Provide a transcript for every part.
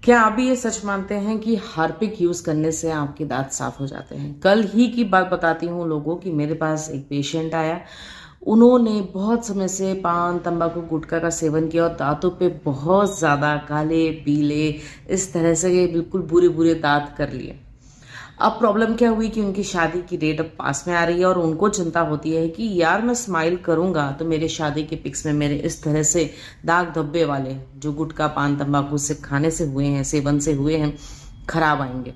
क्या आप भी ये सच मानते हैं कि हार्पिक यूज करने से आपके दांत साफ हो जाते हैं? कल ही की बात बताती हूँ लोगों की। मेरे पास एक पेशेंट आया, उन्होंने बहुत समय से पान तंबाकू गुटखा का सेवन किया और दांतों पे बहुत ज़्यादा काले पीले इस तरह से बिल्कुल बुरे बुरे दांत कर लिए। अब प्रॉब्लम क्या हुई कि उनकी शादी की डेट अब पास में आ रही है और उनको चिंता होती है कि यार मैं स्माइल करूंगा तो मेरे शादी के पिक्स में मेरे इस तरह से दाग धब्बे वाले जो गुटखा पान तंबाकू से खाने से हुए हैं, सेवन से हुए हैं, खराब आएंगे।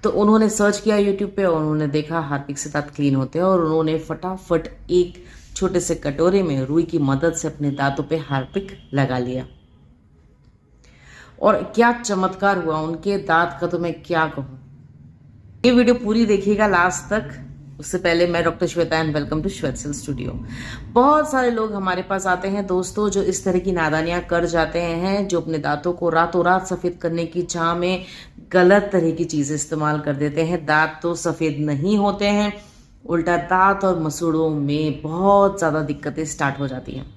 तो उन्होंने सर्च किया यूट्यूब पे और उन्होंने देखा हार्पिक से दांत क्लीन होते हैं और उन्होंने फटाफट एक छोटे से कटोरे में रुई की मदद से अपने दांतों पे हार्पिक लगा लिया। और क्या चमत्कार हुआ उनके दांत का तो मैं क्या कहूँ। ये वीडियो पूरी देखिएगा लास्ट तक। उससे पहले मैं doctor Shweta and welcome to श्वेतसेल स्टूडियो। बहुत सारे लोग हमारे पास आते हैं दोस्तों जो इस तरह की नादानियां कर जाते हैं, जो अपने दांतों को रातों रात सफेद करने की चाह में गलत तरह की चीजें इस्तेमाल कर देते हैं। दांत तो सफेद नहीं होते हैं, उल्टा दांत और मसूड़ों में बहुत ज्यादा दिक्कतें स्टार्ट हो जाती हैं।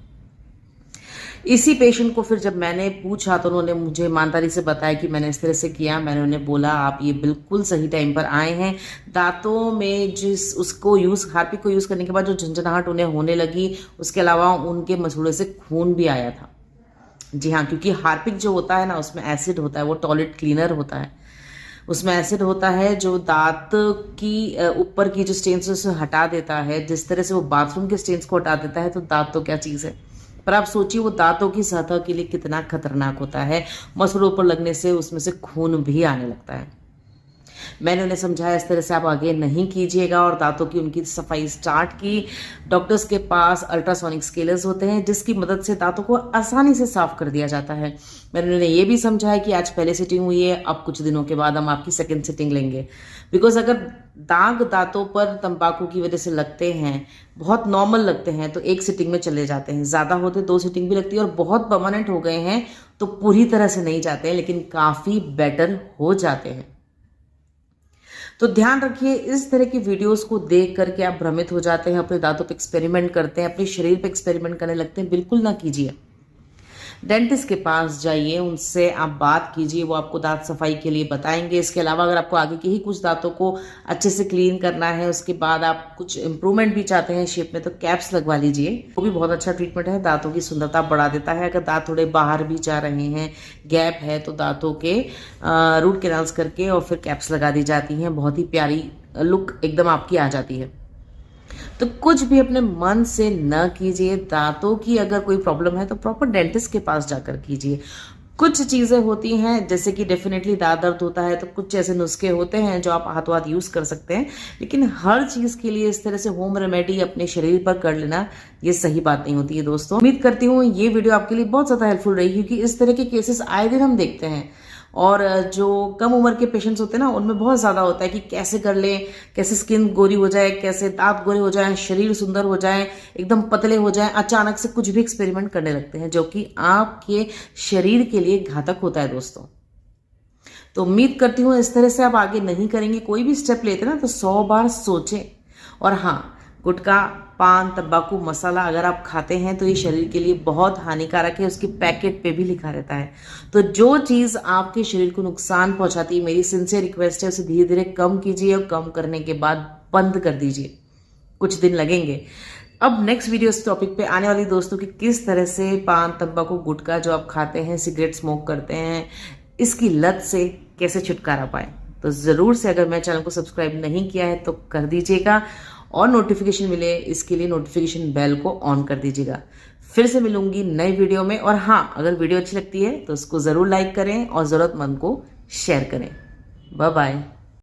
इसी पेशेंट को फिर जब मैंने पूछा तो उन्होंने मुझे ईमानदारी से बताया कि मैंने इस तरह से किया। मैंने उन्हें बोला आप ये बिल्कुल सही टाइम पर आए हैं। दांतों में जिस उसको हार्पिक को यूज करने के बाद जो झंझनाहट उन्हें होने लगी, उसके अलावा उनके मसूड़े से खून भी आया था। जी हाँ, क्योंकि हार्पिक जो होता है ना उसमें एसिड होता है, वो टॉयलेट क्लीनर होता है। उसमें एसिड होता है जो दांत की ऊपर की जो स्टेन्स उसे हटा देता है। जिस तरह से वो बाथरूम के स्टेन्स को हटा देता है, तो दांत तो क्या चीज़ है, पर आप सोचिए वो दांतों की सतह के लिए कितना खतरनाक होता है। मसूड़ों पर लगने से उसमें से खून भी आने लगता है। मैंने उन्हें समझाया इस तरह से आप आगे नहीं कीजिएगा और दांतों की उनकी सफाई स्टार्ट की। डॉक्टर्स के पास अल्ट्रासोनिक स्केलर्स होते हैं जिसकी मदद से दांतों को आसानी से साफ कर दिया जाता है। मैंने उन्हें ये भी समझाया कि आज पहले सिटिंग हुई है, अब कुछ दिनों के बाद हम आपकी सेकेंड सिटिंग लेंगे। बिकॉज अगर दाग दांतों पर तंबाकू की वजह से लगते हैं, बहुत नॉर्मल लगते हैं, तो एक सिटिंग में चले जाते हैं। ज़्यादा होते 2 सिटिंग भी लगती है और बहुत परमानेंट हो गए हैं तो पूरी तरह से नहीं जाते हैं, लेकिन काफ़ी बेटर हो जाते हैं। तो ध्यान रखिए, इस तरह की वीडियोस को देख करके आप भ्रमित हो जाते हैं, अपने दांतों पे एक्सपेरिमेंट करते हैं, अपने शरीर पे एक्सपेरिमेंट करने लगते हैं। बिल्कुल ना कीजिए। डेंटिस्ट के पास जाइए, उनसे आप बात कीजिए, वो आपको दांत सफाई के लिए बताएंगे। इसके अलावा अगर आपको आगे के ही कुछ दांतों को अच्छे से क्लीन करना है, उसके बाद आप कुछ इंप्रूवमेंट भी चाहते हैं शेप में, तो कैप्स लगवा लीजिए। वो भी बहुत अच्छा ट्रीटमेंट है, दांतों की सुंदरता बढ़ा देता है। अगर दांत थोड़े बाहर भी जा रहे हैं, गैप है, तो दांतों के रूट कैनाल्स करके और फिर कैप्स लगा दी जाती हैं। बहुत ही प्यारी लुक एकदम आपकी आ जाती है। तो कुछ भी अपने मन से न कीजिए। दांतों की अगर कोई प्रॉब्लम है तो प्रॉपर डेंटिस्ट के पास जाकर कीजिए। कुछ चीज़ें होती हैं जैसे कि डेफिनेटली दांत दर्द होता है तो कुछ ऐसे नुस्खे होते हैं जो आप हाथों हाथ यूज़ कर सकते हैं, लेकिन हर चीज़ के लिए इस तरह से होम रेमेडी अपने शरीर पर कर लेना ये सही बात नहीं होती है। दोस्तों, उम्मीद करती हूँ ये वीडियो आपके लिए बहुत ज़्यादा हेल्पफुल रही, क्योंकि इस तरह के केसेस आए दिन हम देखते हैं और जो कम उम्र के पेशेंट्स होते हैं ना, उनमें बहुत ज़्यादा होता है कि कैसे कर लें, कैसे स्किन गोरी हो जाए, कैसे दांत गोरे हो जाए, शरीर सुंदर हो जाए, एकदम पतले हो जाए। अचानक से कुछ भी एक्सपेरिमेंट करने लगते हैं जो कि आपके शरीर के लिए घातक होता है दोस्तों। तो उम्मीद करती हूँ इस तरह से आप आगे नहीं करेंगे। कोई भी स्टेप लेते ना तो 100 बार सोचें। और हाँ, गुटखा पान तंबाकू मसाला अगर आप खाते हैं तो ये शरीर के लिए बहुत हानिकारक है, उसकी पैकेट पे भी लिखा रहता है। तो जो चीज़ आपके शरीर को नुकसान पहुंचाती है, मेरी सिंसियर रिक्वेस्ट है उसे धीरे धीरे कम कीजिए और कम करने के बाद बंद कर दीजिए। कुछ दिन लगेंगे। अब नेक्स्ट वीडियो इस टॉपिक पे आने वाली दोस्तों कि किस तरह से पान तंबाकू गुटखा जो आप खाते हैं, सिगरेट स्मोक करते हैं, इसकी लत से कैसे छुटकारा पाए। तो ज़रूर से अगर मेरे चैनल को सब्सक्राइब नहीं किया है तो कर दीजिएगा और नोटिफिकेशन मिले इसके लिए नोटिफिकेशन बेल को ऑन कर दीजिएगा। फिर से मिलूंगी नई वीडियो में। और हाँ, अगर वीडियो अच्छी लगती है तो उसको ज़रूर लाइक करें और ज़रूरतमंद को शेयर करें। Bye bye.